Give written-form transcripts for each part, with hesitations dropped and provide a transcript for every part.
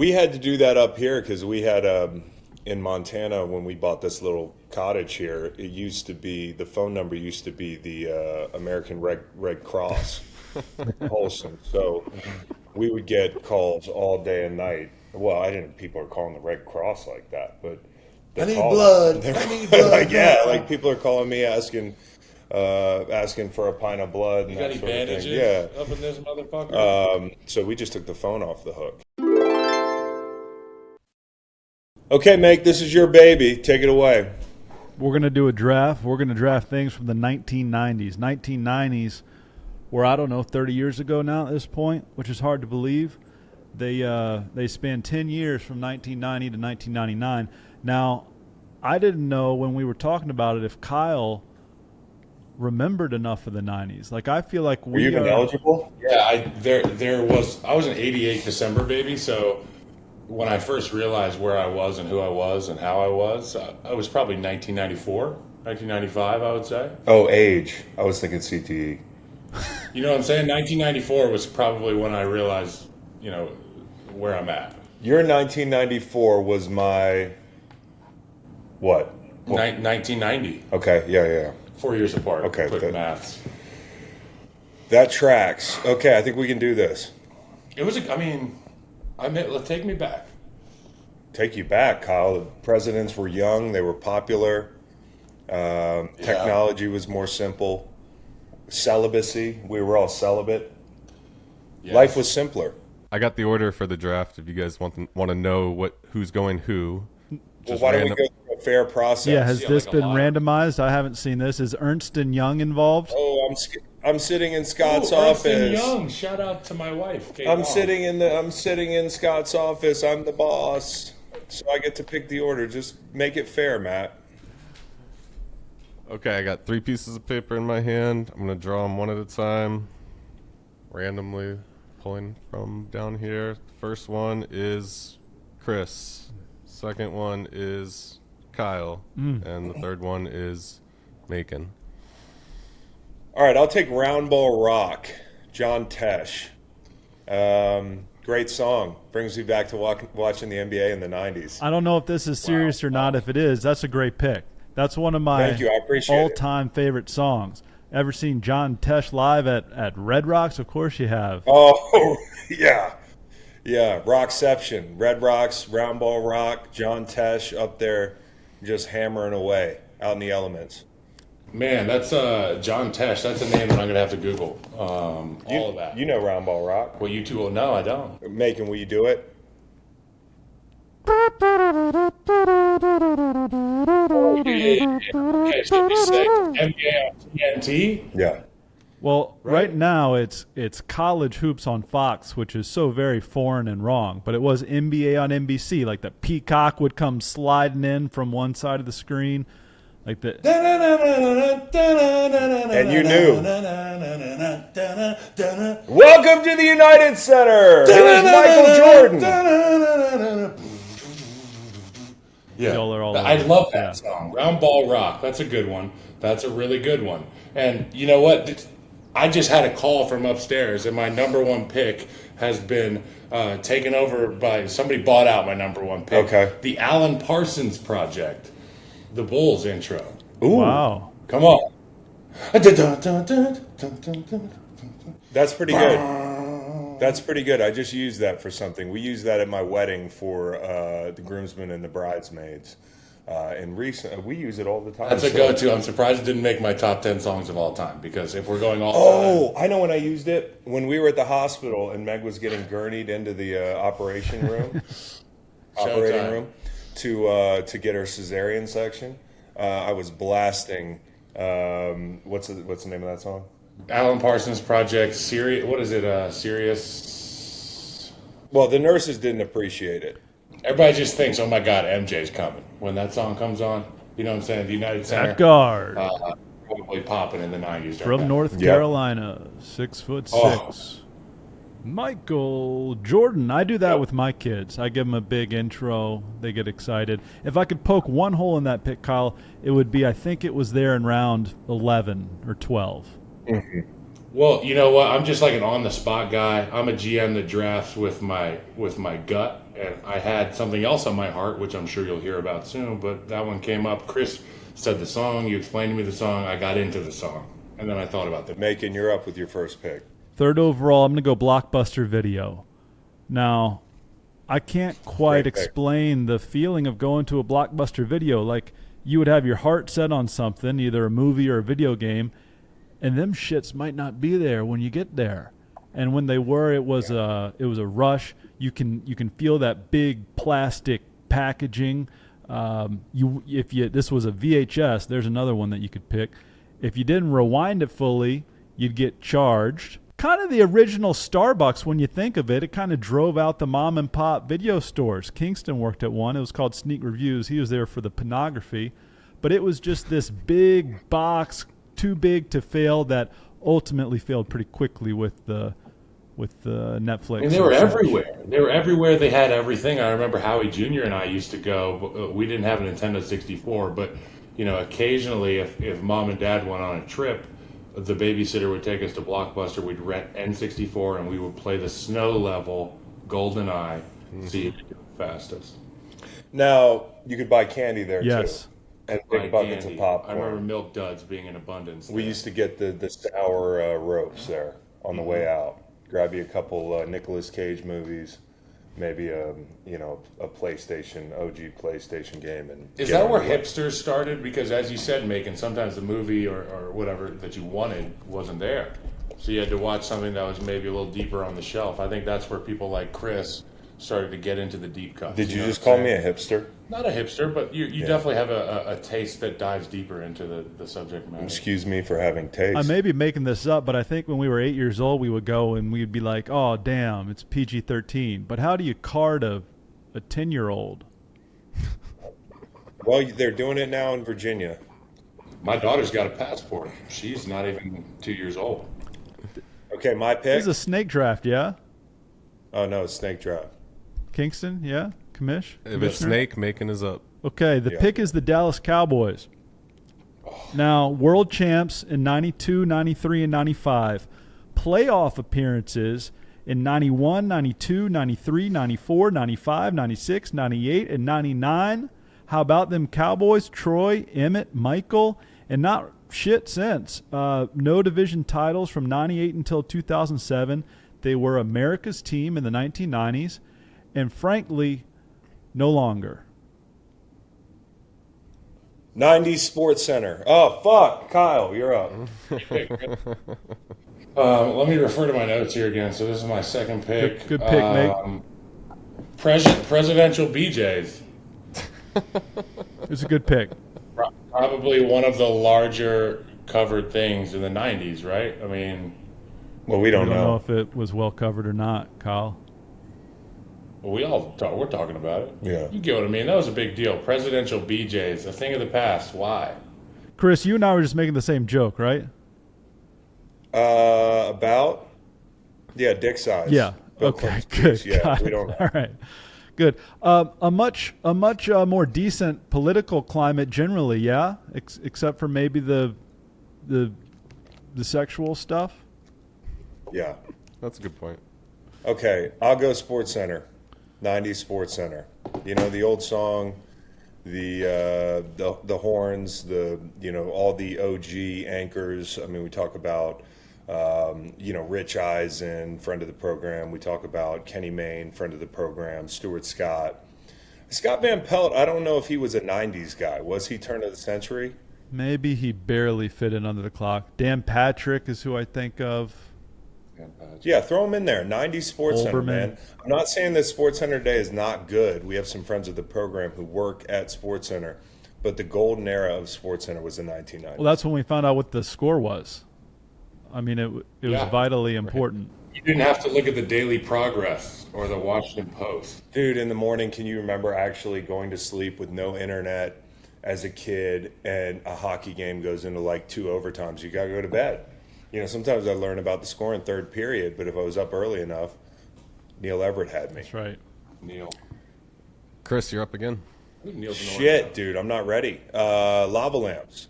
we had to do that up here because we had in Montana when we bought this little cottage here. It used to be the phone number used to be the American Red Cross, Wholesome. So we would get calls all day and night. Well, I didn't. People are calling the Red Cross like that, but I need blood. I need blood. Like, yeah, like people are calling me asking for a pint of blood. And you got any bandages? Yeah, up in this motherfucker. So we just took the phone off the hook. Okay, Meg, this is your baby. Take it away. We're going to do a draft. We're going to draft things from the 1990s. 1990s were, I don't know, 30 years ago now at this point, which is hard to believe. They spanned 10 years from 1990 to 1999. Now, I didn't know when we were talking about it if Kyle remembered enough of the 90s. Like, I feel like were you even eligible? Yeah, I was an 88 December baby, so when I first realized where I was and who I was and how I was probably 1994, 1995, I would say. Oh, age. I was thinking CTE. You know what I'm saying? 1994 was probably when I realized, where I'm at. Your 1994 was my what? 1990. Okay, yeah. 4 years apart. Okay, quick maths. That tracks. Okay, I think we can do this. It was. Let's take me back. Take you back, Kyle. The presidents were young. They were popular. Technology was more simple. Celibacy. We were all celibate. Yes. Life was simpler. I got the order for the draft. If you guys want to know who's going who. Well, why don't we go through a fair process? Yeah, has this been randomized? I haven't seen this. Is Ernst & Young involved? Oh, I'm sitting in Scott's office. Ernst & Young. Shout out to my wife, Kate I'm sitting in Scott's office. I'm the boss, so I get to pick the order. Just make it fair, Matt. Okay, I got 3 pieces of paper in my hand. I'm gonna draw them one at a time, randomly pulling from down here. First one is Chris. Second one is Kyle. And the third one is Macon. All right, I'll take Round Ball Rock, John Tesh. Great song. Brings me back to watching the NBA in the 90s. I don't know if this is serious or not. If it is, that's a great pick. That's one of my all-time favorite songs. Ever seen John Tesh live at Red Rocks? Of course you have. Oh, yeah. Yeah, Rockception, Red Rocks, Round Ball Rock, John Tesh up there just hammering away out in the elements. Man, that's John Tesh. That's a name that I'm going to have to Google. All of that. You know Round Ball Rock. Well, you two will know. I don't. Macon, will you do it? Okay, so we say NBA on TNT? Yeah. Well, right now it's college hoops on Fox, which is so very foreign and wrong. But it was NBA on NBC. Like the peacock would come sliding in from one side of the screen, like the. And you knew. Welcome to the United Center. Here's Michael Jordan. Yeah, Y'all are all I love that song. Round Ball Rock. That's a good one. That's a really good one. And you know what? I just had a call from upstairs, and my number one pick has been taken over by somebody. Bought out my number one pick. Okay. The Alan Parsons Project, the Bulls intro. Ooh. Wow. Come on. That's pretty good. That's pretty good. I just used that for something. We used that at my wedding for the groomsmen and the bridesmaids. And we use it all the time. That's a go-to. I'm surprised it didn't make my top 10 songs of all time, because if we're going all time. I know when I used it. When we were at the hospital and Meg was getting gurneyed into the operating room to get her cesarean section, I was blasting. What's the name of that song? Alan Parsons Project. What is it? Sirius. Well, the nurses didn't appreciate it. Everybody just thinks, oh my God, MJ's coming. When that song comes on, you know what I'm saying? The United Center. That guard. Probably popping in the 90s. From North Carolina, 6'6". Michael Jordan. I do that with my kids. I give them a big intro. They get excited. If I could poke one hole in that pick, Kyle, it would be, I think it was there in round 11 or 12. Mm-hmm. Well, you know what? I'm just like an on-the-spot guy. I'm a GM that drafts with my gut, and I had something else on my heart, which I'm sure you'll hear about soon. But that one came up. Chris said the song. You explained to me the song. I got into the song, and then I thought about the Macon, you're up with your first pick. Third overall, I'm going to go Blockbuster Video. Now, I can't quite Great pick. explain the feeling of going to a Blockbuster Video. Like, you would have your heart set on something, either a movie or a video game, and them shits might not be there when you get there. And when they were, it was a rush. You can feel that big plastic packaging. This was a VHS, there's another one that you could pick. If you didn't rewind it fully, you'd get charged. Kind of the original Starbucks when you think of it. It kind of drove out the mom and pop video stores. Kingston worked at one. It was called Sneak Reviews. He was there for the pornography. But it was just this big box, too big to fail, that ultimately failed pretty quickly with the Netflix. And they were everywhere. They were everywhere. They had everything. I remember Howie Jr. and I used to go. We didn't have a Nintendo 64, but occasionally, if mom and dad went on a trip, the babysitter would take us to Blockbuster. We'd rent N64, and we would play the snow level GoldenEye. See who could do it fastest. Now, you could buy candy there, Yes. too. And big buckets of popcorn. I remember Milk Duds being in abundance. We used to get the sour ropes there on the way out. Grab you a couple Nicolas Cage movies, maybe a PlayStation, OG PlayStation game. And Is that where hipsters started? Because as you said, Macon, sometimes the movie or whatever that you wanted wasn't there. So you had to watch something that was maybe a little deeper on the shelf. I think that's where people like Chris started to get into the deep cuts. Did you just call me a hipster? Not a hipster, but you definitely have a taste that dives deeper into the subject matter. Excuse me for having taste. I may be making this up, but I think when we were 8 years old, we would go and we'd be like, oh, damn, it's PG-13. But how do you card a 10-year-old? Well, they're doing it now in Virginia. My daughter's got a passport. She's not even 2 years old. Okay, my pick. This is a snake draft, yeah? Oh, no, it's snake draft. Kingston, yeah? Commish? If it's Snake, Macon is up. Okay, the pick is the Dallas Cowboys. Now, world champs in 92, 93, and 95. Playoff appearances in 91, 92, 93, 94, 95, 96, 98, and 99. How about them Cowboys? Troy, Emmett, Michael, and not shit since. No division titles from 98 until 2007. They were America's team in the 1990s, and frankly, no longer. 90s Sports Center. Oh, fuck. Kyle, you're up. Let me refer to my notes here again. So this is my second pick. Good pick, mate. Presidential BJs. It's a good pick. Probably one of the larger covered things in the 90s, right? I mean... Well, we don't know if it was well covered or not, Kyle. Well, we're talking about it. Yeah. You get what I mean? That was a big deal. Presidential BJs, a thing of the past. Why? Chris, you and I were just making the same joke, right? About? Yeah, dick size. Yeah. Okay, good. Yeah, we don't know. All right. Good. A much more decent political climate generally, yeah? Except for maybe the sexual stuff? Yeah. That's a good point. Okay, I'll go Sports Center. 90s Sports Center. You know the old song, the horns, all the OG anchors. I mean, we talk about Rich Eisen, friend of the program. We talk about Kenny Mayne, friend of the program. Stuart Scott. Scott Van Pelt, I don't know if he was a 90s guy. Was he turn of the century? Maybe he barely fit in under the clock. Dan Patrick is who I think of. Yeah, throw him in there. 90s Sports Center, man. I'm not saying that Sports Center Day is not good. We have some friends of the program who work at Sports Center, but the golden era of Sports Center was the 1990s. Well, that's when we found out what the score was. I mean, it was vitally important. You didn't have to look at the Daily Progress or the Washington Post. Dude, in the morning, can you remember actually going to sleep with no internet as a kid and a hockey game goes into like 2 overtimes? You got to go to bed. Sometimes I learn about the score in third period, but if I was up early enough, Neil Everett had me. That's right. Neil. Chris, you're up again. Shit, dude, I'm not ready. Lava lamps.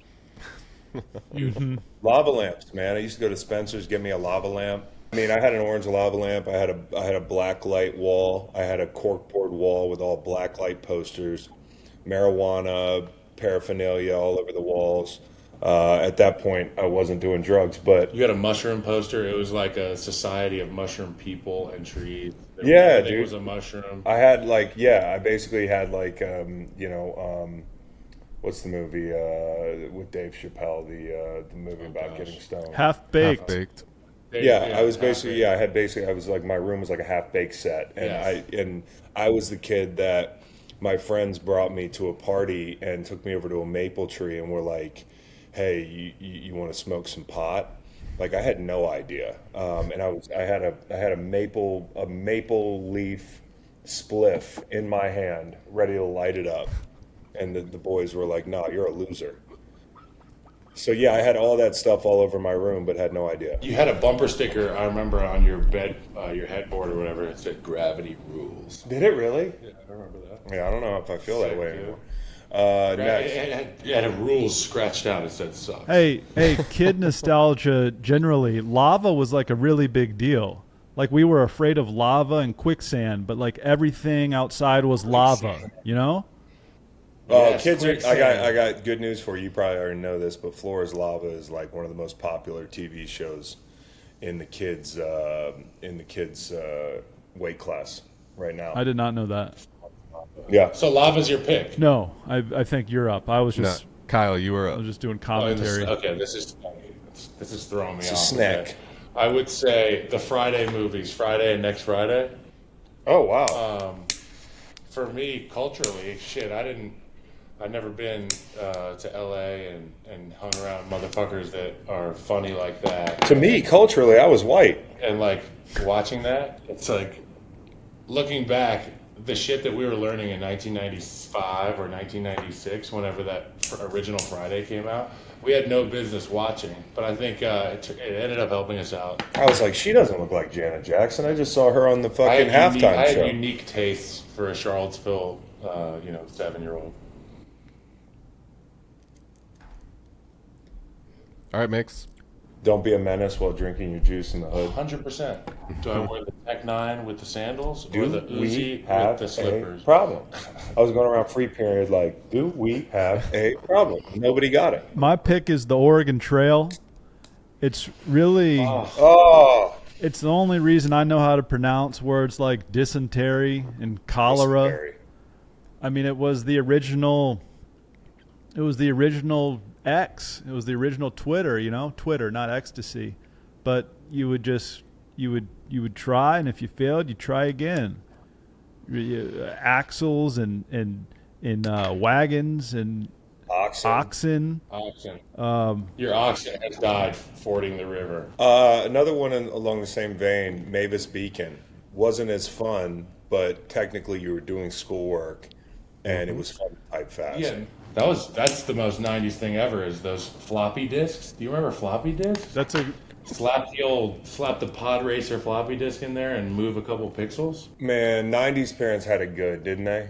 Lava lamps, man. I used to go to Spencer's, get me a lava lamp. I mean, I had an orange lava lamp. I had a black light wall. I had a corkboard wall with all black light posters, marijuana paraphernalia all over the walls. At that point, I wasn't doing drugs, but You had a mushroom poster. It was like a society of mushroom people and trees. yeah, Everything dude. was a mushroom. I had like, yeah, I basically had like, what's the movie with Dave Chappelle? The movie about getting stoned. Half Half baked. baked. Yeah, I was basically yeah, I had basically I was like my room was like a half baked set, and Yes. I was the kid that my friends brought me to a party and took me over to a maple tree and were like, "Hey, you want to smoke some pot?" Like I had no idea, and I had a maple leaf spliff in my hand, ready to light it up, and the boys were like, "No, you're a loser." So yeah, I had all that stuff all over my room, but had no idea. You had a bumper sticker, I remember, on your bed, your headboard or whatever. It said "Gravity Rules." Did it really? Yeah, I remember that. Yeah, I don't know if I feel that Sick, way dude. anymore. It, Next. it had rules scratched out. It said "sucks." Hey, kid nostalgia generally, lava was like a really big deal. Like we were afraid of lava and quicksand, but like everything outside was lava, you know? Oh, Yes, kids are. quicksand. I got good news for you. You probably already know this, but Floor is Lava is like one of the most popular TV shows in the kids weight class right now. I did not know that. Yeah. So lava's your pick. No, I think you're up. I was No, just Kyle, you were I up. was just doing Oh, commentary. okay, this is throwing me It's a off. snack. Okay. I would say the Friday movies, Friday and Next Friday. Oh wow. For me, culturally, shit, I've never been to LA and hung around motherfuckers that are funny like that. To me, culturally, I was white. And like watching that, it's like looking back, the shit that we were learning in 1995 or 1996, whenever that original Friday came out, we had no business watching. But I think it ended up helping us out. I was like, she doesn't look like Janet Jackson. I just saw her on the fucking halftime I show. had unique tastes for a Charlottesville, 7-year-old. All right, Mix. Don't be a menace while drinking your juice in the hood. 100%. Do I wear the Tech 9 with the sandals or Do the we Uzi have with the slippers? a problem? I was going around free period like, do we have a problem? Nobody got it. My pick is the Oregon Trail. It's really Oh, it's the only reason I know how to pronounce words like dysentery and cholera. Scary. I mean, it was the original X. It was the original Twitter, Twitter, not ecstasy. But you would try, and if you failed, you try again. Axles and wagons and oxen. Oxen. Your oxen has died fording the river. Another one along the same vein, Mavis Beacon. Wasn't as fun, but technically you were doing schoolwork, and it was fun to type fast. Yeah, that's the most 90s thing ever is those floppy disks. Do you remember floppy disks? That's a Slap the Pod Racer floppy disk in there and move a couple pixels. Man, 90s parents had it good, didn't they?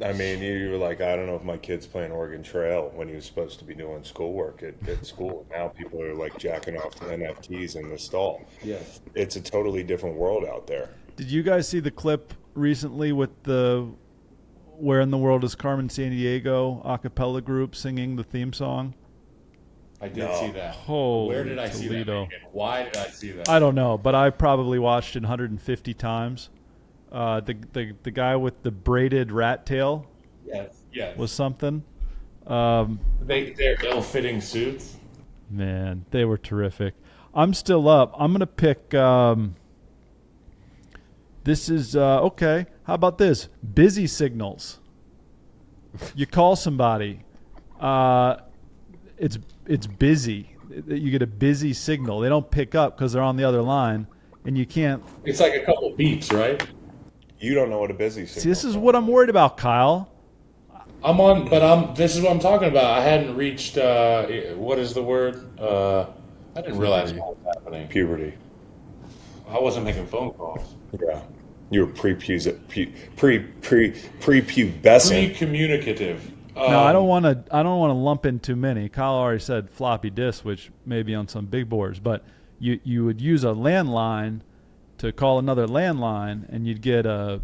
I mean, you were like, I don't know if my kid's playing Oregon Trail when he was supposed to be doing schoolwork at school. Now people are like jacking off to NFTs in the stall. Yes. It's a totally different world out there. Did you guys see the clip recently with the Where in the World is Carmen Sandiego a cappella group singing the theme song? I did No. see that. Holy Where did I see that? Toledo. Megan? Why did I see that? I don't know, but I probably watched it 150 times. The guy with the braided rat tail Yes. was something. They're ill-fitting suits. Man, they were terrific. I'm still up. I'm going to pick this is okay. How about this? Busy signals. You call somebody. It's busy. You get a busy signal. They don't pick up because they're on the other line, and you can't. It's like a couple beeps, right? You don't know what a busy signal See, this is what I'm worried about, Kyle. This is what I'm talking about. I hadn't reached, what is the word? I didn't realize what was happening. Puberty. I wasn't making phone calls. Yeah. You were prepubescent. Pre-communicative. Now I don't want to lump in too many. Kyle already said floppy disk, which may be on some big boards, but you would use a landline to call another landline, and you'd get a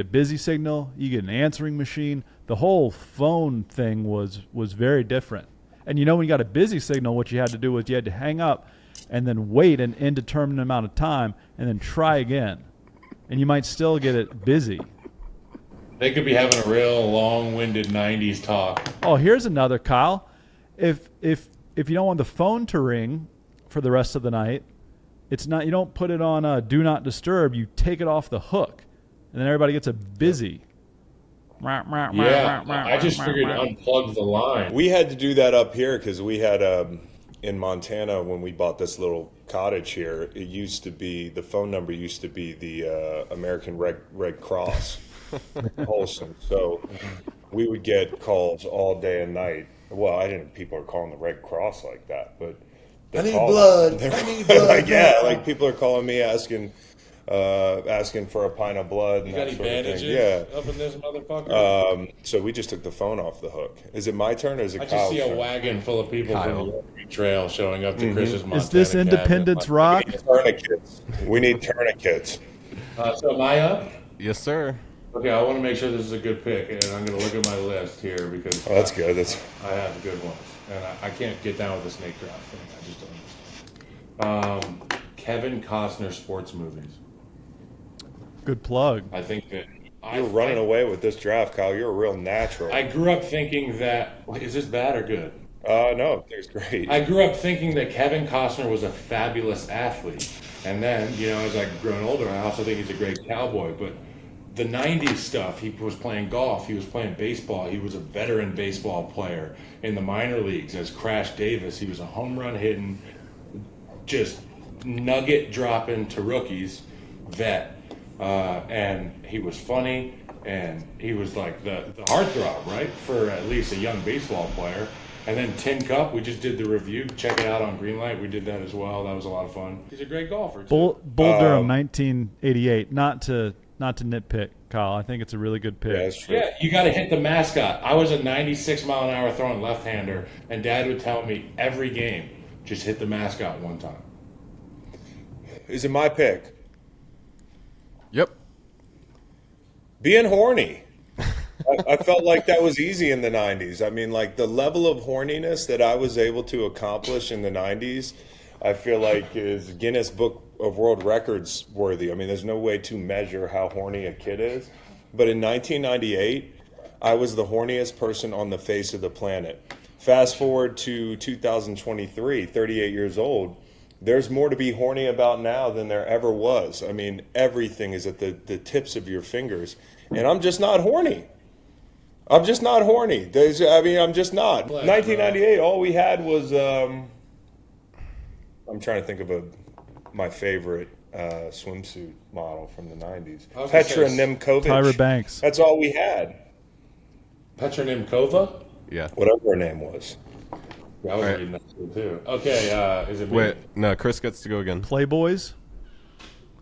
busy signal, you get an answering machine. The whole phone thing was very different. And when you got a busy signal, what you had to do was you had to hang up and then wait an indeterminate amount of time and then try again. And you might still get it busy. They could be having a real long-winded 90s talk. Oh, here's another, Kyle. If you don't want the phone to ring for the rest of the night, it's not. You don't put it on do not disturb. You take it off the hook, and then everybody gets a busy. Yeah, I just figured unplug the line. We had to do that up here because we had in Montana when we bought this little cottage here. It used to be the phone number used to be the American Red Cross, Wholesome. So we would get calls all day and night. Well, I didn't. People are calling the Red Cross like that, but I need blood. I need blood. Like, yeah, like people are calling me asking for a pint of blood and You got that any sort of bandages thing. Yeah. up in this motherfucker? So we just took the phone off the hook. Is it my turn or is it I just Kyle's see a turn? wagon full of people from the Oregon Trail showing up to Chris's Montana Is this cabin. Independence Rock? Tourniquets. We need tourniquets. So am I up? Yes, sir. Okay, I want to make sure this is a good pick, and I'm going to look at my list here because Oh, that's good. I have good ones, and I can't get down with the snake draft thing. I just don't understand. Kevin Costner sports movies. Good plug. I think that You're running away with this draft, Kyle. You're a real natural. I grew up thinking that. Is this bad or good? No, it's great. I grew up thinking that Kevin Costner was a fabulous athlete, and then as I've grown older, I also think he's a great cowboy. But the 90s stuff, he was playing golf, he was playing baseball, he was a veteran baseball player in the minor leagues as Crash Davis. He was a home run hitting, just nugget dropping to rookies vet, and he was funny, and he was like the heartthrob, right, for at least a young baseball player. And then Tin Cup, we just did the review. Check it out on Greenlight. We did that as well. That was a lot of fun. He's a great golfer, too. Bull Durham, 1988. Not to nitpick, Kyle. I think it's a really good pick. Yeah, that's true. Yeah, you got to hit the mascot. I was a 96 mile an hour throwing left-hander, and Dad would tell me every game, just hit the mascot one time. Is it my pick? Yep. Being horny. I felt like that was easy in the 90s. I mean, like the level of horniness that I was able to accomplish in the 90s, I feel like is Guinness Book of World Records worthy. I mean, there's no way to measure how horny a kid is. But in 1998, I was the horniest person on the face of the planet. Fast forward to 2023, 38 years old. There's more to be horny about now than there ever was. I mean, everything is at the tips of your fingers. And I'm just not horny. I'm just not horny. I'm just not. 1998, all we had was, I'm trying to think of my favorite swimsuit model from the 90s. Petra Nemkovic. Tyra Banks. That's all we had. Petra Nemkova? Yeah. Whatever her name was. Yeah, I was reading that too. Okay, is it me? Wait, no, Chris gets to go again. Playboys?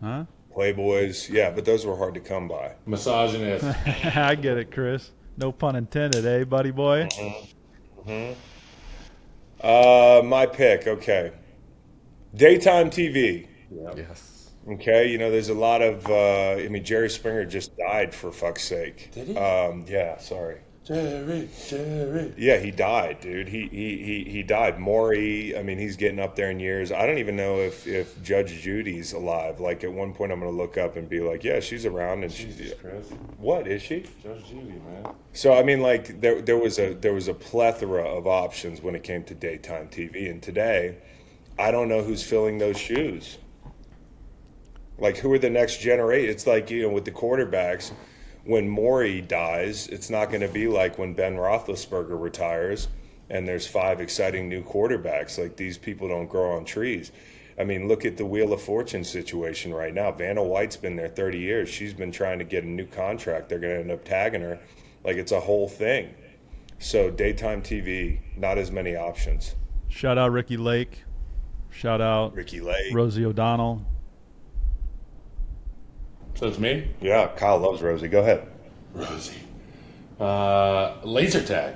Huh? Playboys, yeah, but those were hard to come by. Misogynist. I get it, Chris. No pun intended, eh, buddy boy? My pick, okay. Daytime TV. Yeah. Yes. Okay, there's a lot of, Jerry Springer just died, for fuck's sake. Did he? Yeah, sorry. Jerry. Yeah, he died, dude. He died. Maury, he's getting up there in years. I don't even know if Judge Judy's alive. Like, at one point I'm going to look up and be like, yeah, she's around. And Jesus Christ. What, is she? Judge Judy, man. So, there was a plethora of options when it came to daytime TV. And today, I don't know who's filling those shoes. Like, who are the next generation? It's like, with the quarterbacks, when Maury dies, it's not going to be like when Ben Roethlisberger retires and there's 5 exciting new quarterbacks. Like, these people don't grow on trees. Look at the Wheel of Fortune situation right now. Vanna White's been there 30 years. She's been trying to get a new contract. They're going to end up tagging her. Like, it's a whole thing. So daytime TV, not as many options. Shout out Ricky Lake. Shout out Ricky Lake. Rosie O'Donnell. So it's me? Yeah, Kyle loves Rosie. Go ahead. Rosie. Laser tag.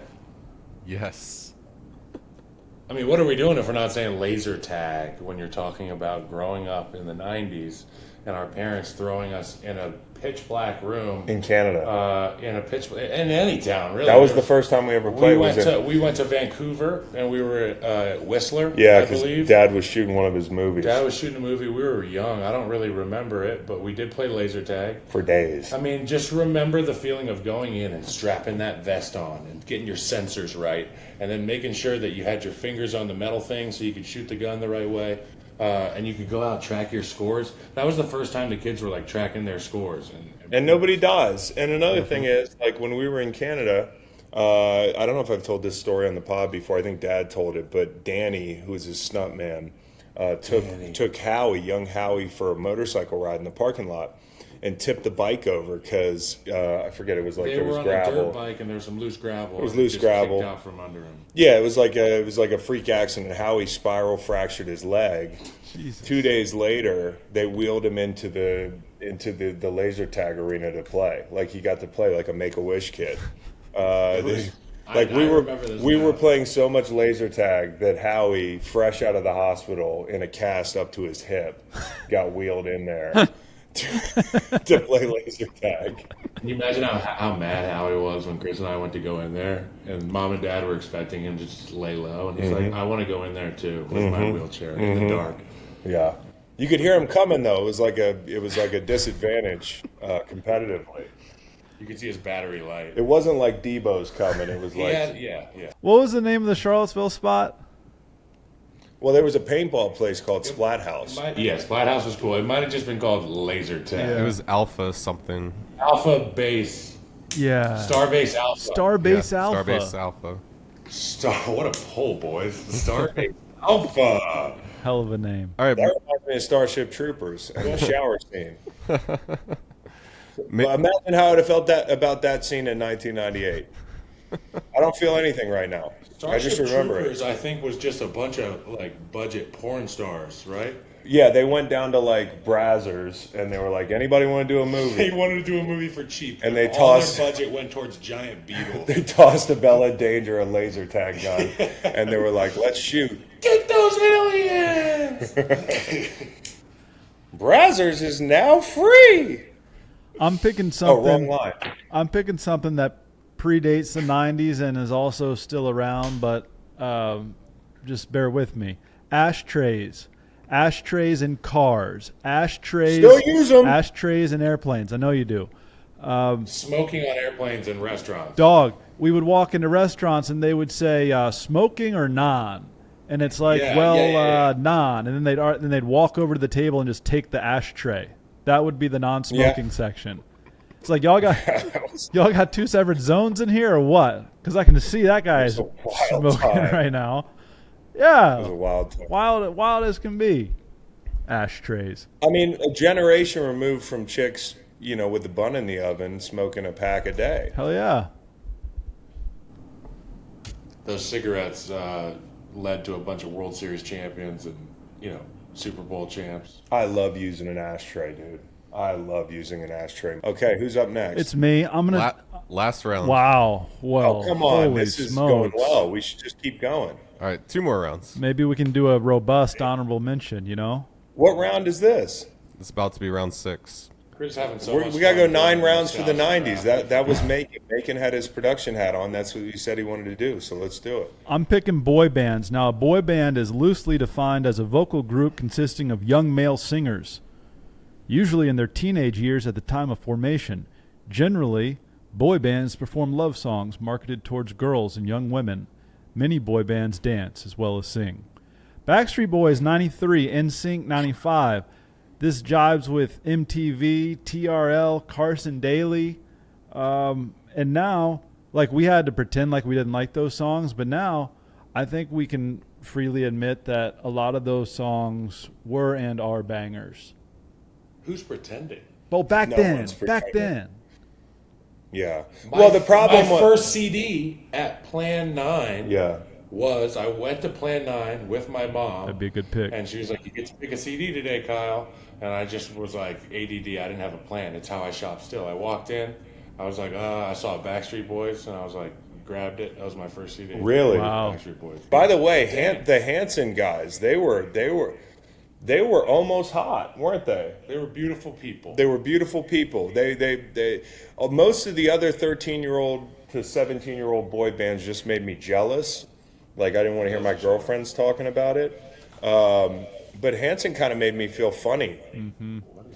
Yes. I mean, what are we doing if we're not saying laser tag when you're talking about growing up in the 90s and our parents throwing us in a pitch black room In Canada. in any town, really. That was the first time we ever played. We went to Vancouver and we were at Whistler, Yeah, I because believe. Dad was shooting one of his movies Dad was shooting a movie. We were young. I don't really remember it, but we did play laser tag. for days. I mean, just remember the feeling of going in and strapping that vest on and getting your sensors right and then making sure that you had your fingers on the metal thing so you could shoot the gun the right way and you could go out and track your scores. That was the first time the kids were like tracking their scores. And nobody dies. And another thing is, like when we were in Canada, I don't know if I've told this story on the pod before. I think Dad told it, but Danny, who was his stunt man, took Howie, young Howie, for a motorcycle ride in the parking lot, and tipped the bike over because I forget, it was like They there were was on gravel. a dirt bike and there was some loose gravel. It was and loose just gravel. kicked out from under him. Yeah, it was like a freak accident. Howie spiral fractured his leg. Jesus. 2 days later, they wheeled him into the laser tag arena to play. Like he got to play like a Make-A-Wish kid. I remember this we now. were playing so much laser tag that Howie, fresh out of the hospital in a cast up to his hip, got wheeled in there to play laser tag. Can you imagine how mad Howie was when Chris and I went to go in there, and Mom and Dad were expecting him to just lay low, and he's like, "I want to go in there too with my wheelchair in the dark." Yeah, you could hear him coming though. It was like a disadvantage competitively. You could see his battery light. It wasn't like Debo's coming. It was like Yeah. What was the name of the Charlottesville spot? Well, there was a paintball place called Splat House. Yes, Flathouse was cool. It might have just been called Laser Tag. It was Alpha something. Alpha Base. Yeah. Starbase Alpha. Starbase Alpha. Starbase Alpha. What a pull, boys. Starbase Alpha. Hell of a name. All right. That reminds me of Starship Troopers and the shower scene. Ma- Well, imagine how I'd have felt about that scene in 1998. I don't feel anything right now. I just remember Troopers, it. I think, was just a bunch of like budget porn stars, right? Yeah, they went down to like Brazzers and they were like, anybody want to do a They movie? wanted to do a movie for cheap, And they all tossed- their budget went towards giant beetles. They tossed a Bella Danger a laser tag gun and they were like, let's shoot. Get those aliens! Brazzers is now free. I'm picking Oh, wrong something. line. I'm picking something that predates the 90s and is also still around, but just bear with me. Ashtrays. Ashtrays in cars. Ashtrays. Still use 'em. Ashtrays in airplanes. I know you do. Smoking on airplanes and restaurants. Dog, we would walk into restaurants and they would say smoking or non. And it's like, Yeah. non. And then they'd walk over to the table and just take the ashtray. That would be the non-smoking section. It's like y'all got two separate zones in here or what? Because I can see that guy is It was a wild smoking time. right now. Yeah, It was a wild time. wild as can be. Ashtrays. I mean, a generation removed from chicks, with the bun in the oven, smoking a pack a day. Hell yeah. Those cigarettes led to a bunch of World Series champions and, Super Bowl champs. I love using an ashtray, dude. I love using an ashtray. Okay, who's up next? It's me. I'm gonna. Last round. Wow. Well. Oh, come on. Holy This is smokes. going well. We should just keep going. All right, 2 more rounds. Maybe we can do a robust honorable mention. What round is this? It's about to be round 6. Chris having so much We got to go fun 9 doing rounds for the nostalgia 90s. draft. That was Macon. Macon had his production hat on. That's what he said he wanted to do. So let's do it. I'm picking boy bands. Now, a boy band is loosely defined as a vocal group consisting of young male singers, usually in their teenage years at the time of formation. Generally, boy bands perform love songs marketed towards girls and young women. Many boy bands dance as well as sing. Backstreet Boys 93, NSYNC 95. This jibes with MTV, TRL, Carson Daly. And now, we had to pretend like we didn't like those songs, but now I think we can freely admit that a lot of those songs were and are bangers. Who's pretending? Well, back No then. one's Back pretending. then. Yeah. Well, the problem my was. first CD at Plan 9 Yeah. was I went to Plan 9 with my mom. That'd be a good pick. And she was like, you get to pick a CD today, Kyle. And I just was like, ADD, I didn't have a plan. It's how I shop still. I walked in, I was like, I saw Backstreet Boys, and I was like, grabbed it. That was my first CD. Really? Wow. Backstreet Boys. By the way, the Hanson guys, they were almost hot, weren't they? They were beautiful people. They were beautiful people. Most of the other 13-year-old to 17-year-old boy bands just made me jealous. Like, I didn't want to hear my girlfriends talking about it. But Hanson kind of made me feel funny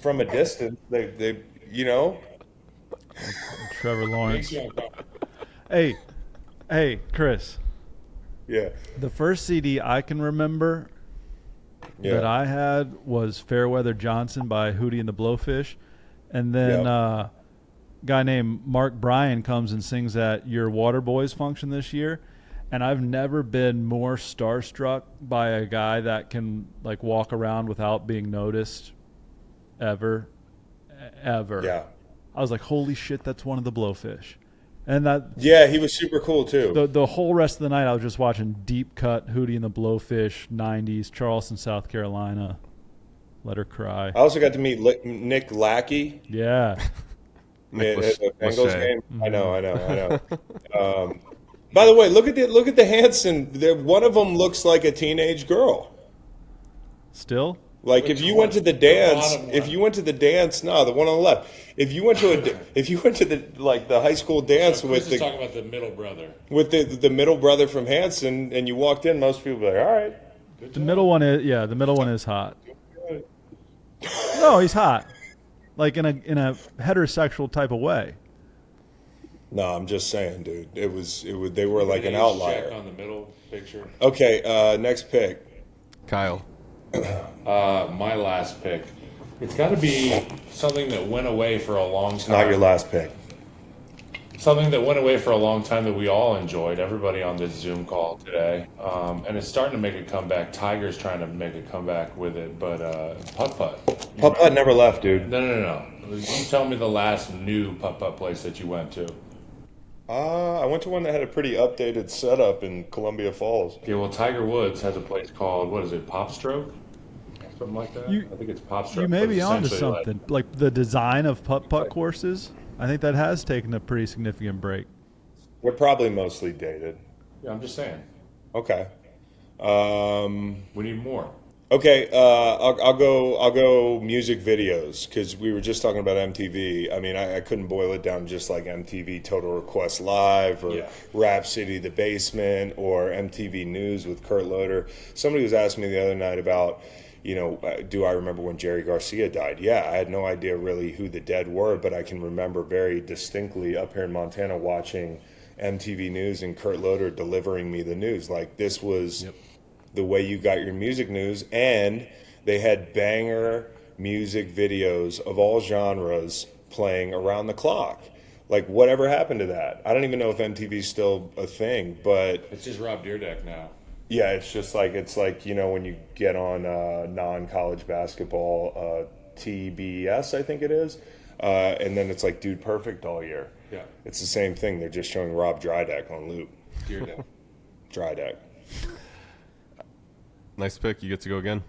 from a distance. They, you know. Trevor Lawrence. Hey, Chris. Yeah. The first CD I can remember that I had was Fairweather Johnson by Hootie and the Blowfish. And then a guy named Mark Bryan comes and sings at your Waterboys function this year. And I've never been more starstruck by a guy that can like walk around without being noticed ever. Yeah. I was like, holy shit, that's one of the Blowfish. And that He was super cool too. the whole rest of the night I was just watching deep cut Hootie and the Blowfish 90s, Charleston, South Carolina. Let Her Cry. I also got to meet Nick Lackey. Yeah. At the Bengals Lachey. game. I know. By the way, look at the Hanson. One of them looks like a teenage girl. Still? Like Which if you one? went to the The dance, bottom if one. you went to the dance, no, the one on the left. If you went to the high school dance So with Chris is the talking about the middle brother. the middle brother from Hanson, and you walked in, most people were like, all right. The middle one is hot. No, he's hot. Like in a heterosexual type of way. No, I'm just saying, dude. It was they were like an Age outlier. check on the middle picture. Okay, next pick. Kyle. My last pick. It's got to be something that went away for a long time. Not your last pick. Something that went away for a long time that we all enjoyed. Everybody on this Zoom call today, and it's starting to make a comeback. Tiger's trying to make a comeback with it, but putt-putt. Putt never left, dude. No. You tell me the last new putt-putt place that you went to. I went to one that had a pretty updated setup in Columbia Falls. Yeah, well, Tiger Woods has a place called, what is it, Pop Stroke? Something like that? I think it's Pop Stroke. You may but be it's onto essentially like- something. Like the design of putt-putt courses, I think that has taken a pretty significant break. They're probably mostly dated. Yeah, I'm just saying. Okay. We need more. Okay, I'll go music videos because we were just talking about MTV. I mean, I couldn't boil it down just like MTV Total Request Live or Rhapsody The Basement or MTV News with Kurt Loder. Somebody was asking me the other night about, do I remember when Jerry Garcia died? Yeah, I had no idea really who the dead were, but I can remember very distinctly up here in Montana watching MTV News and Kurt Loder delivering me the news. Like this was the way you got your music news, and they had banger music videos of all genres playing around the clock. Like whatever happened to that? I don't even know if MTV's still a thing, but It's just Rob Dyrdek now. yeah, it's like when you get on non-college basketball, TBS I think it is, and then it's like Dude Perfect all year. Yeah. It's the same thing. They're just showing Rob Dyrdek on loop. Dyrdek. Dyrdek. Nice pick. You get to go again.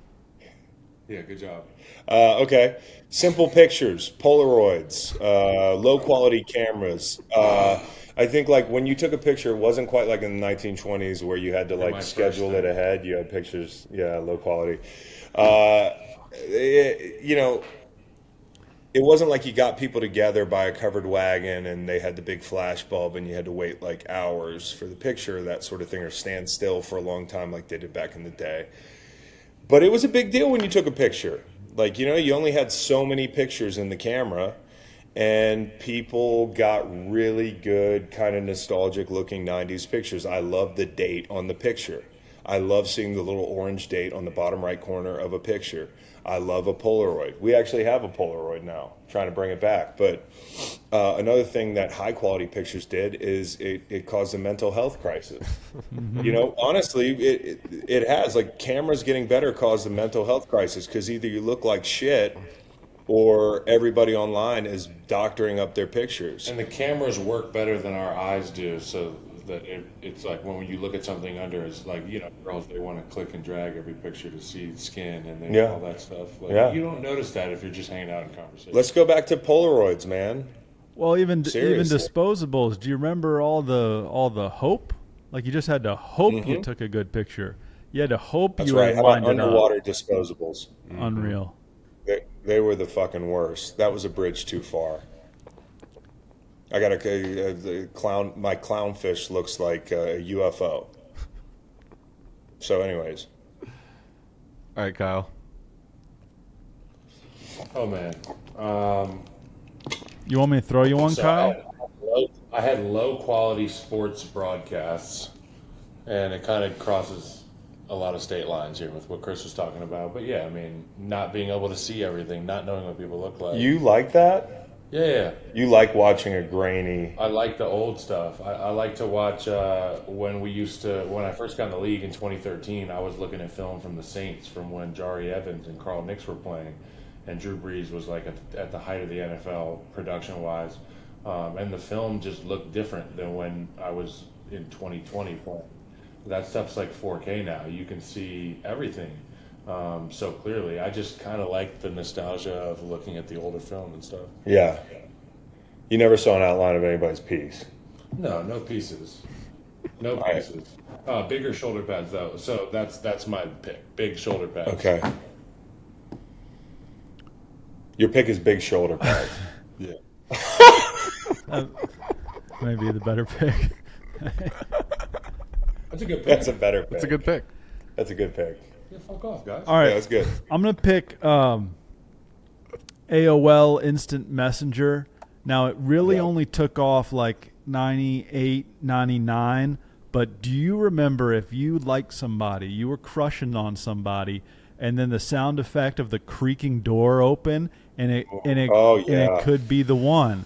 Yeah, good job. Okay. Simple pictures, Polaroids, low quality cameras. I think like when you took a picture, it wasn't quite like in the 1920s where you had to my like first schedule it thing. ahead. You had pictures, low quality. It wasn't like you got people together by a covered wagon and they had the big flash bulb and you had to wait like hours for the picture, that sort of thing, or stand still for a long time like they did back in the day. But it was a big deal when you took a picture. Like, you only had so many pictures in the camera, and people got really good, kind of nostalgic looking 90s pictures. I love the date on the picture. I love seeing the little orange date on the bottom right corner of a picture. I love a Polaroid. We actually have a Polaroid now, trying to bring it back. But another thing that high quality pictures did is it caused a mental health crisis. Honestly, it has. Like cameras getting better caused a mental health crisis because either you look like shit or everybody online is doctoring up their pictures. And the cameras work better than our eyes do, so that it's like when you look at something under, it's like, girls, they want to click and drag every picture to see skin and Yeah. all that stuff. Like, Yeah. You don't notice that if you're just hanging out in conversation. Let's go back to Polaroids, man. Well, even Seriously. disposables. Do you remember all the hope? Like you just had to hope you took a good picture. You had to hope That's you right. were How about lined it up. underwater disposables? Unreal. They were the fucking worst. That was a bridge too far. I got a clown. My clownfish looks like a UFO. So, anyways, All right, Kyle. Oh man. You want me to throw you one, So Kyle? I had low quality sports broadcasts, and it kind of crosses a lot of state lines here with what Chris was talking about. But yeah, I mean, not being able to see everything, not knowing what people look like. you like that? Yeah. You like watching a grainy? I like the old stuff. I like to watch when I first got in the league in 2013, I was looking at film from the Saints from when Jari Evans and Carl Nicks were playing, and Drew Brees was like at the height of the NFL production wise. And the film just looked different than when I was in 2020 playing. That stuff's like 4K now. You can see everything so clearly. I just kind of like the nostalgia of looking at the older film and stuff. Yeah. You never saw an outline of anybody's piece. No pieces. No right. pieces. Bigger shoulder pads though. So that's my pick. Big shoulder pads. Okay. Your pick is big shoulder pads. Yeah. Maybe the better pick. That's a good pick. That's a better pick. That's a good pick. That's a good pick. Yeah, fuck off, guys. All right. Yeah, that's good. I'm going to pick AOL Instant Messenger. Now, it really only took off like 98, 99. But do you remember if you liked somebody, you were crushing on somebody, and then the sound effect of the creaking door open, and it could be the one.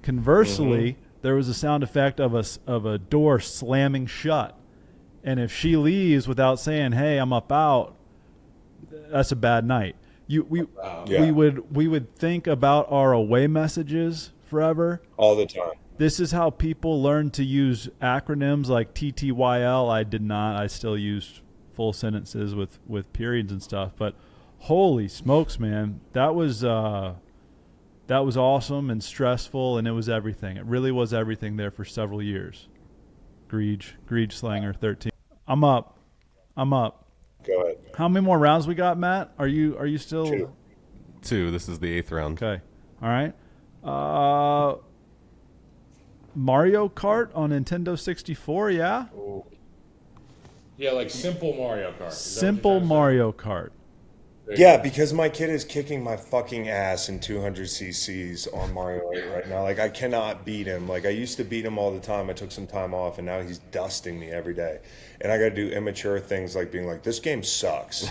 Conversely, there was a sound effect of a door slamming shut. And if she leaves without saying, "Hey, I'm out," that's a bad night. We would think about our away messages forever. All the time. This is how people learn to use acronyms like TTYL. I did not. I still used full sentences with periods and stuff. But holy smokes, man, that was awesome and stressful, and it was everything. It really was everything there for several years. Greege Slanger 13. I'm up. Go ahead. How many more rounds we got, Matt? Are you still 2. This is the 8th round. okay? All right. Mario Kart on Nintendo 64. Yeah. Yeah, like simple Mario Kart. Simple Mario Kart. Yeah, because my kid is kicking my fucking ass in 200 cc's on Mario 8 right now. Like, I cannot beat him. Like, I used to beat him all the time. I took some time off, and now he's dusting me every day. And I got to do immature things like being like, this game sucks.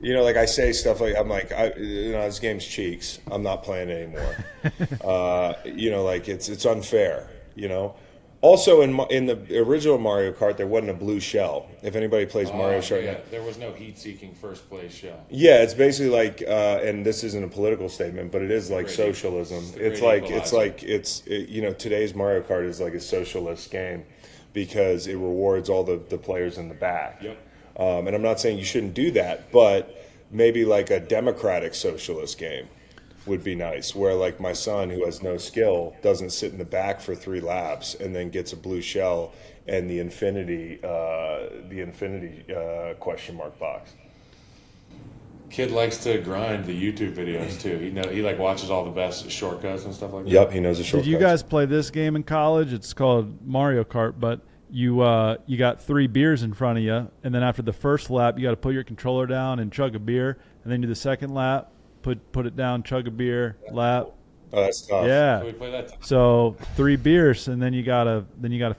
You know, like I say stuff like, I'm like, this game's cheeks. I'm not playing it anymore. You know, like it's unfair, you know. Also, in the original Mario Kart, there wasn't a blue shell. If anybody plays Mario Kart, yeah, there was no heat-seeking first place shell. yeah, it's basically like, and this isn't a political statement, but it is like socialism. You know, today's Mario Kart is like a socialist game because it rewards all the players in the back. Yep. And I'm not saying you shouldn't do that, but maybe like a democratic socialist game would be nice, where like my son who has no skill doesn't sit in the back for 3 laps and then gets a blue shell and the infinity question mark box. Kid likes to grind the YouTube videos too. He like watches all the best shortcuts and stuff like that. Yep, he knows the shortcuts. Did you guys play this game in college? It's called Mario Kart, but you got 3 beers in front of you, and then after the first lap, you got to put your controller down and chug a beer, and then do the second lap, put it down, chug a beer, lap. Oh, that's tough. Yeah. So we play that. So 3 beers, and then you gotta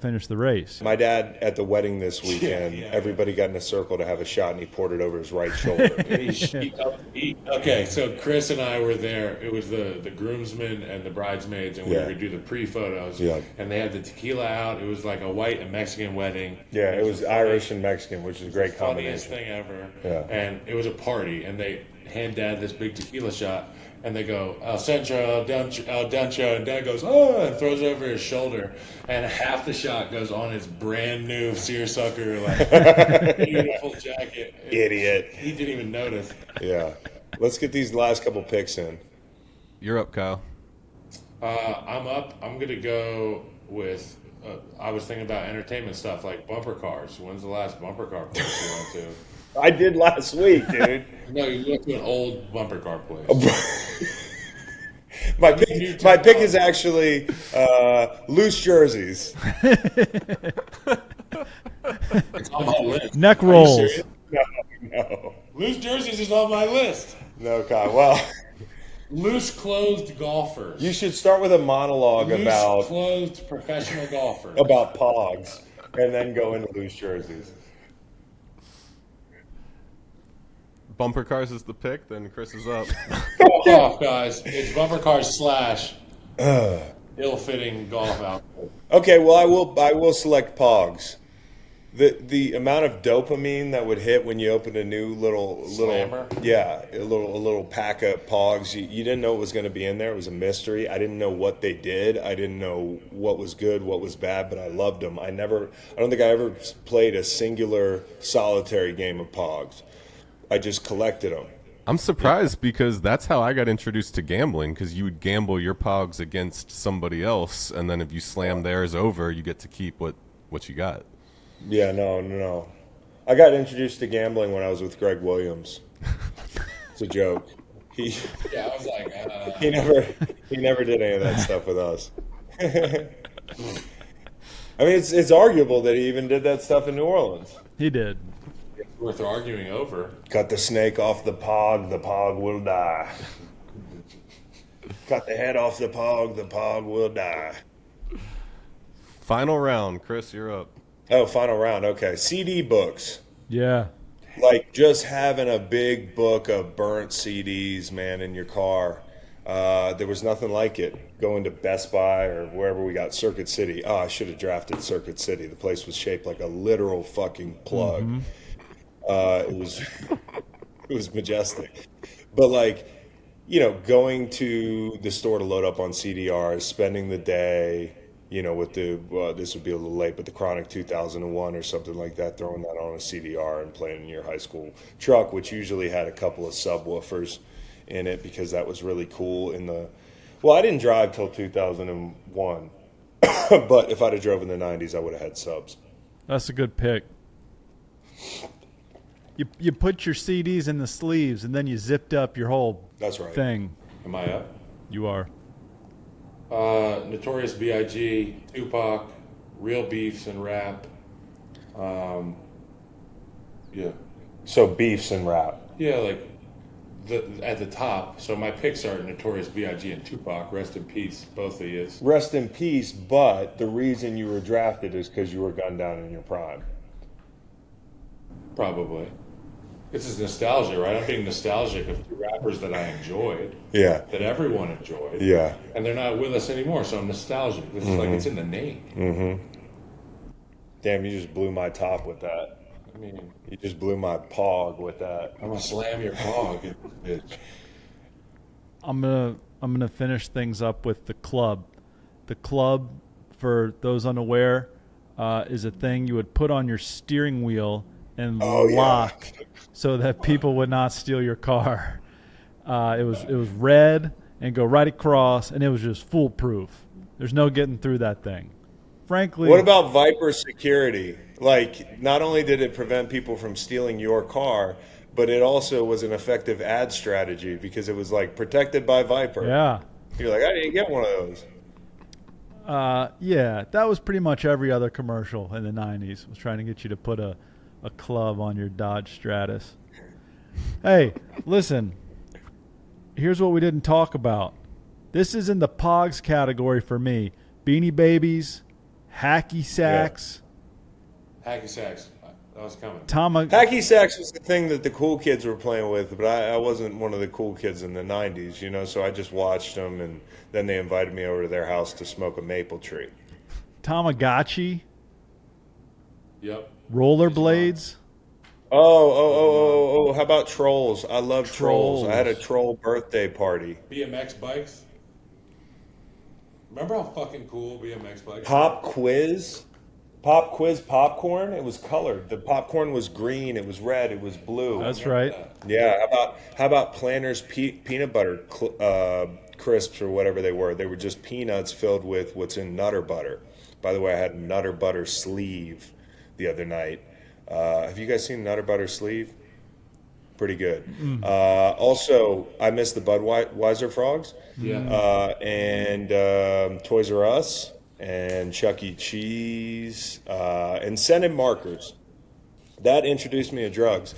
finish the race. My dad at the wedding this weekend, everybody got in a circle to have a shot, and he poured it over his right shoulder. Okay, so Chris and I were there. It was the groomsmen and the bridesmaids, and we were going to do the pre-photos. Yeah. And they had the tequila out. It was like a white and Mexican wedding. Yeah, it was Irish and Mexican, which is a great Funniest combination. thing ever. Yeah. And it was a party, and they hand Dad this big tequila shot, and they go, "El Centro, El Dencho," and Dad goes, "Oh," and throws it over his shoulder, and half the shot goes on his brand new seersucker, like beautiful jacket. Idiot. He didn't even notice. Yeah. Let's get these last couple picks in. You're up, Kyle. I'm up. I'm gonna go with. I was thinking about entertainment stuff like bumper cars. When's the last bumper car place you went to? I did last week, dude. No, you went to an old bumper car place. My new pick is technology. actually loose jerseys. It's on my list. Neck Are you rolls. serious? No, Loose jerseys is on my list. no, Kyle. Well, Loose clothed golfers. you should start with a monologue Loose about clothed professional golfers. pogs, and then go into loose jerseys. Bumper cars is the pick, then Chris is up. Oh, guys, it's bumper cars slash ill-fitting golf outfit. Okay, well, I will select pogs. The amount of dopamine that would hit when you open a new little Slammer? yeah, a little pack of pogs. You didn't know what was going to be in there. It was a mystery. I didn't know what they did. I didn't know what was good, what was bad, but I loved them. I don't think I ever played a singular solitary game of pogs. I just collected them. I'm surprised because that's how I got introduced to gambling, because you would gamble your pogs against somebody else, and then if you slam theirs over, you get to keep what you got. Yeah, no. I got introduced to gambling when I was with Greg Williams. It's a joke. Yeah, I was like, He never did any of that stuff with us. I mean, it's arguable that he even did that stuff in New Orleans. He did. worth arguing over. Cut the snake off the pog will die. Cut the head off the pog will die. Final round, Chris, you're up. Oh, final round. Okay. CD books. Yeah. Like just having a big book of burnt CDs, man, in your car. There was nothing like it. Going to Best Buy or wherever we got Circuit City. Oh, I should have drafted Circuit City. The place was shaped like a literal fucking plug. It was majestic. But like, going to the store to load up on CDRs, spending the day, with this would be a little late, but the Chronic 2001 or something like that, throwing that on a CDR and playing in your high school truck, which usually had a couple of subwoofers in it because that was really cool well, I didn't drive till 2001, but if I'd have drove in the 90s, I would have had subs. That's a good pick. You put your CDs in the sleeves and then you zipped up your whole That's right. thing. Am I up? You are. Notorious B.I.G., Tupac, Real Beefs and Rap. Yeah. So beefs and rap. Yeah, like at the top. So my picks are Notorious B.I.G. and Tupac. Rest in peace, both of you. Rest in peace, but the reason you were drafted is because you were gunned down in your prime. Probably. This is nostalgia, right? I'm being nostalgic of two rappers that I enjoyed, Yeah. that everyone enjoyed. Yeah. And they're not with us anymore, so I'm nostalgic. It's like it's in the name. Damn, you just blew my top with that. I mean, You just blew my pog with that. I'm gonna slam your hog, bitch. I'm gonna finish things up with the club. The club, for those unaware, is a thing you would put on your steering wheel and lock so that people would not steal your car. It was red and go right across, and it was just foolproof. There's no getting through that thing. Frankly, What about Viper security? Like, not only did it prevent people from stealing your car, but it also was an effective ad strategy because it was like protected by Viper. yeah. You're like, I didn't get one of those. Yeah, that was pretty much every other commercial in the 90s was trying to get you to put a club on your Dodge Stratus. Hey, listen, here's what we didn't talk about. This is in the Pogs category for me. Beanie Babies, Hacky Sacks, Hacky sacks. That was coming. Hacky sacks was the thing that the cool kids were playing with, but I wasn't one of the cool kids in the 90s, so I just watched them, and then they invited me over to their house to smoke a maple tree. Tamagotchi, Yep. rollerblades. Oh, how about trolls? I love trolls. I had a Trolls. troll birthday party. BMX bikes. Remember how fucking cool BMX bikes? Pop quiz popcorn. It was colored. The popcorn was green. It was red. It was blue. That's right. Yeah. How about Planters peanut butter crisps or whatever they were. They were just peanuts filled with what's in Nutter Butter. By the way, I had Nutter Butter sleeve the other night. Have you guys seen Nutter Butter sleeve? Pretty good. Also, I miss the Budweiser frogs. Yeah. And Toys R Us and Chuck E. Cheese and scented markers. That introduced me to drugs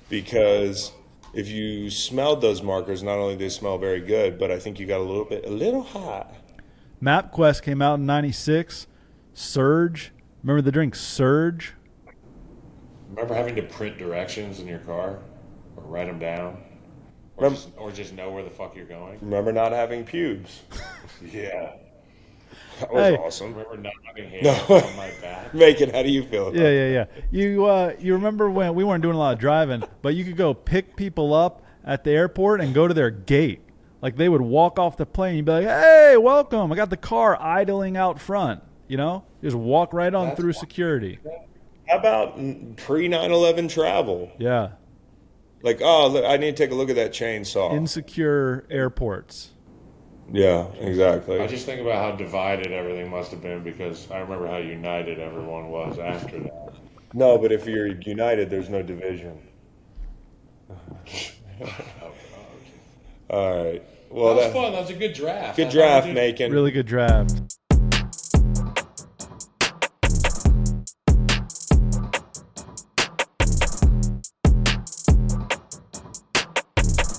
because if you smelled those markers, not only do they smell very good, but I think you got a little high. MapQuest came out in '96. Surge. Remember the drink Surge? Remember having to print directions in your car or write them down? Or just know where the fuck you're going? Remember not having pubes? Yeah. That was Hey. awesome. Remember not having hands on my back? Macon, how do you feel about Yeah. You remember when we weren't doing a lot of driving, but you could go pick people up at the airport and go to their gate. Like they would walk off the plane. You'd be like, "Hey, welcome! I got the car idling out front." You know, just walk right on That's through wild. security. How about pre 9/11 travel? Yeah, Like, oh, look, I need to take a look at that chainsaw. insecure airports. Yeah, exactly. I just think about how divided everything must have been because I remember how united everyone was after that. No, but if you're united, there's no division. All right. Well, That was fun. That was a good draft. good draft, Macon. Really good draft.